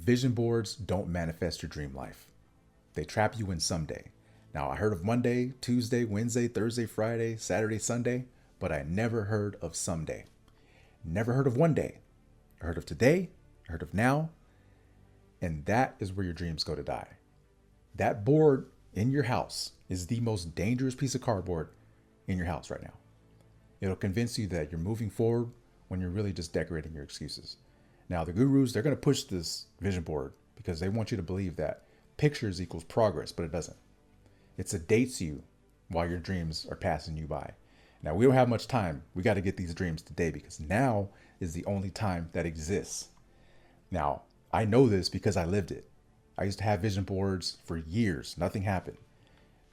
Vision boards don't manifest your dream life. They trap you in someday. Now, I heard of Monday, Tuesday, Wednesday, Thursday, Friday, Saturday, Sunday, but I never heard of someday. Never heard of one day. I heard of today, I heard of now, and that is where your dreams go to die. That board in your house is the most dangerous piece of cardboard in your house right now. It'll convince you that you're moving forward when you're really just decorating your excuses. Now, the gurus, they're going to push this vision board because they want you to believe that pictures equals progress, but it doesn't. It sedates you while your dreams are passing you by. Now, we don't have much time. We got to get these dreams today because now is the only time that exists. Now, I know this because I lived it. I used to have vision boards for years. Nothing happened.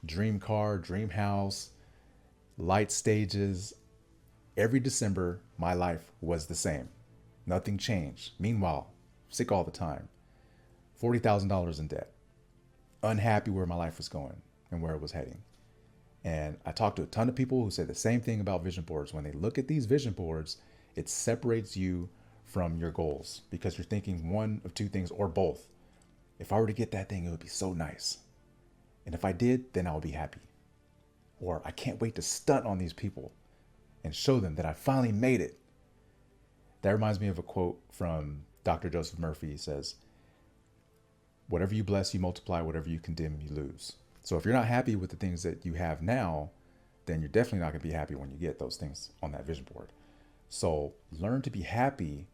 Dream car, dream house, light stages. Every December, my life was the same. Nothing changed. Meanwhile, sick all the time. $40,000 in debt. Unhappy where my life was going and where it was heading. And I talked to a ton of people who say the same thing about vision boards. When they look at these vision boards, it separates you from your goals because you're thinking one of two things or both. If I were to get that thing, it would be so nice. And if I did, then I would be happy. Or I can't wait to stunt on these people and show them that I finally made it. That reminds me of a quote from Dr. Joseph Murphy. He says, whatever you bless, you multiply. Whatever you condemn, you lose. So if you're not happy with the things that you have now, then you're definitely not going to be happy when you get those things on that vision board. So learn to be happy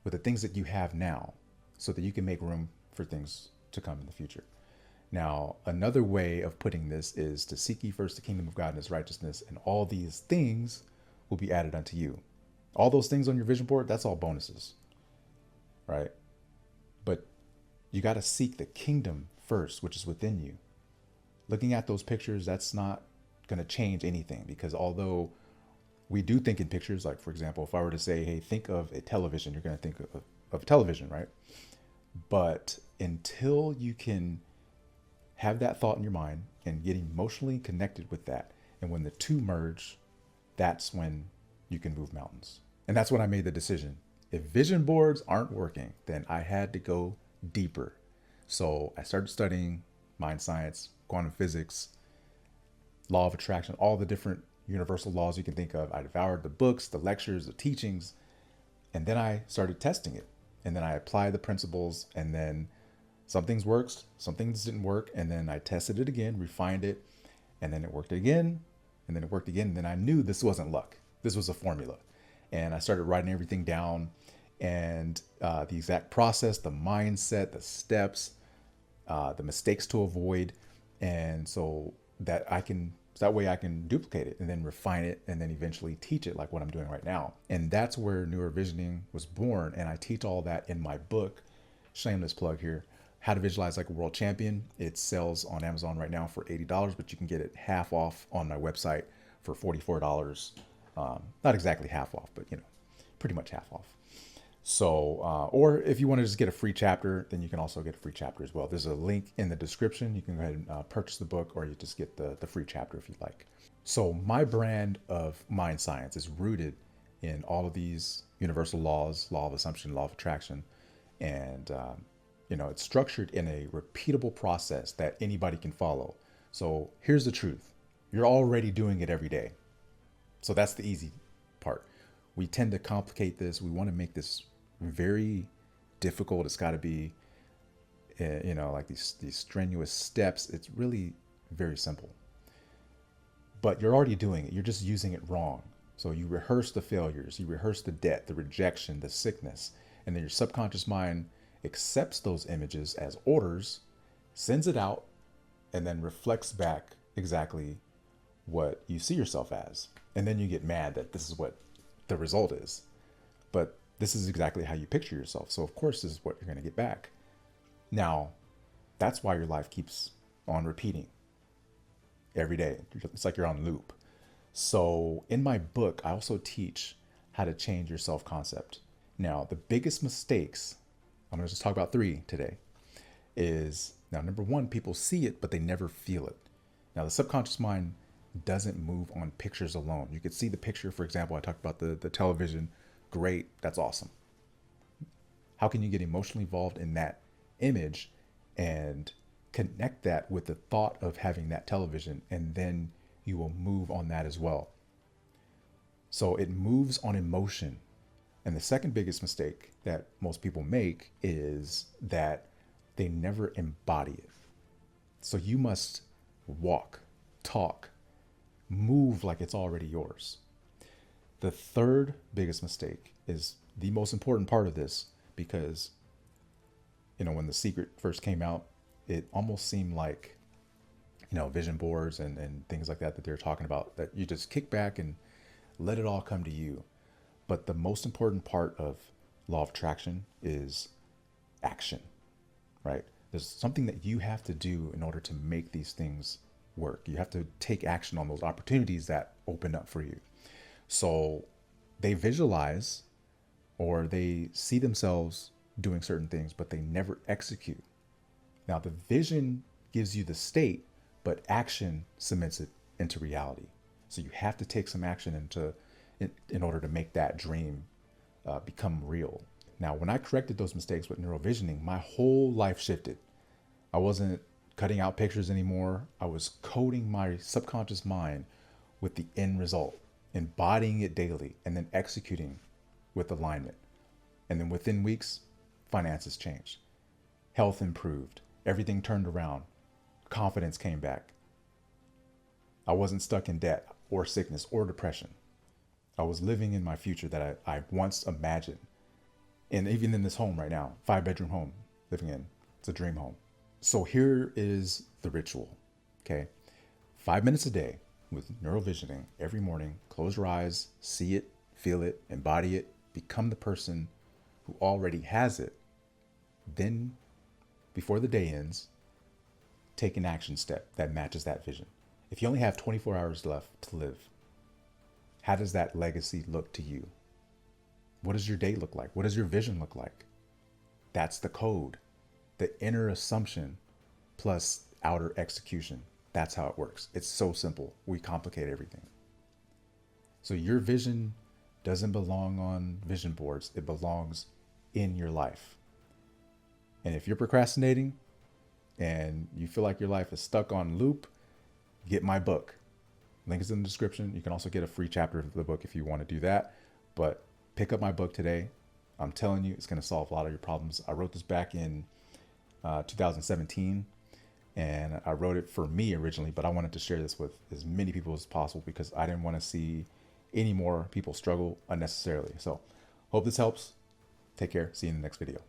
with the things that you have now so that you can make room for things to come in the future. Now, another way of putting this is to seek ye first the kingdom of God and his righteousness, and all these things will be added unto you. All those things on your vision board, that's all bonuses, right? But you got to seek the kingdom first, which is within you. Looking at those pictures, that's not going to change anything, because although we do think in pictures, like for example, if I were to say, hey, think of a television, you're going to think of television, right? But until you can have that thought in your mind and get emotionally connected with that, and when the two merge, that's when you can move mountains. And that's when I made the decision. If vision boards aren't working, then I had to go deeper. So I started studying mind science, quantum physics, law of attraction, all the different universal laws you can think of. I devoured the books, the lectures, the teachings, and then I started testing it. And then I applied the principles, and then some things worked, some things didn't work. And then I tested it again, refined it, and then it worked again, and then it worked again. And then I knew this wasn't luck. This was a formula. And I started writing everything down, and the exact process, the mindset, the steps, the mistakes to avoid. And so that way I can duplicate it and then refine it and then eventually teach it like what I'm doing right now. And that's where NeuroVisioning was born. And I teach all that in my book, shameless plug here, How to Visualize Like a World Champion. It sells on Amazon right now for $80, but you can get it half off on my website for $44. Not exactly half off, but pretty much half off. So, or if you want to just get a free chapter, then you can also get a free chapter as well. There's a link in the description. You can go ahead and purchase the book, or you just get the free chapter if you'd like. So my brand of mind science is rooted in all of these universal laws, law of assumption, law of attraction. And, it's structured in a repeatable process that anybody can follow. So here's the truth. You're already doing it every day. So that's the easy part. We tend to complicate this. We want to make this very difficult. It's got to be, like these strenuous steps. It's really very simple. But you're already doing it. You're just using it wrong. So you rehearse the failures. You rehearse the debt, the rejection, the sickness. And then your subconscious mind accepts those images as orders, sends it out, and then reflects back exactly what you see yourself as. And then you get mad that this is what the result is. But this is exactly how you picture yourself. So of course, this is what you're going to get back. Now, that's why your life keeps on repeating every day. It's like you're on loop. So in my book, I also teach how to change your self-concept. Now, the biggest mistakes, I'm going to just talk about 3 today, is now, number 1, people see it, but they never feel it. Now, the subconscious mind doesn't move on pictures alone. You could see the picture, for example, I talked about the television. Great. That's awesome. How can you get emotionally involved in that image and connect that with the thought of having that television, and then you will move on that as well. So it moves on emotion. And the second biggest mistake that most people make is that they never embody it. So you must walk, talk, move like it's already yours. The third biggest mistake is the most important part of this, because, when The Secret first came out, it almost seemed like, vision boards and things like that they're talking about, that you just kick back and let it all come to you. But the most important part of law of attraction is action, right? There's something that you have to do in order to make these things work. You have to take action on those opportunities that open up for you. So they visualize or they see themselves doing certain things, but they never execute. Now, the vision gives you the state, but action cements it into reality. So you have to take some action in order to make that dream become real. Now, when I corrected those mistakes with NeuroVisioning, my whole life shifted. I wasn't cutting out pictures anymore. I was coding my subconscious mind with the end result, embodying it daily, and then executing with alignment. And then within weeks, finances changed. Health improved. Everything turned around. Confidence came back. I wasn't stuck in debt or sickness or depression. I was living in my future that I once imagined. And even in this home right now, 5-bedroom home living in, it's a dream home. So here is the ritual, okay? 5 minutes a day with NeuroVisioning every morning. Close your eyes, see it, feel it, embody it, become the person who already has it. Then, before the day ends, take an action step that matches that vision. If you only have 24 hours left to live, how does that legacy look to you? What does your day look like? What does your vision look like? That's the code. The inner assumption plus outer execution. That's how it works. It's so simple. We complicate everything. So your vision doesn't belong on vision boards. It belongs in your life. And if you're procrastinating and you feel like your life is stuck on loop, get my book. Link is in the description. You can also get a free chapter of the book if you want to do that. But pick up my book today. I'm telling you, it's going to solve a lot of your problems. I wrote this back in 2017, and I wrote it for me originally, but I wanted to share this with as many people as possible because I didn't want to see any more people struggle unnecessarily. So hope this helps. Take care. See you in the next video.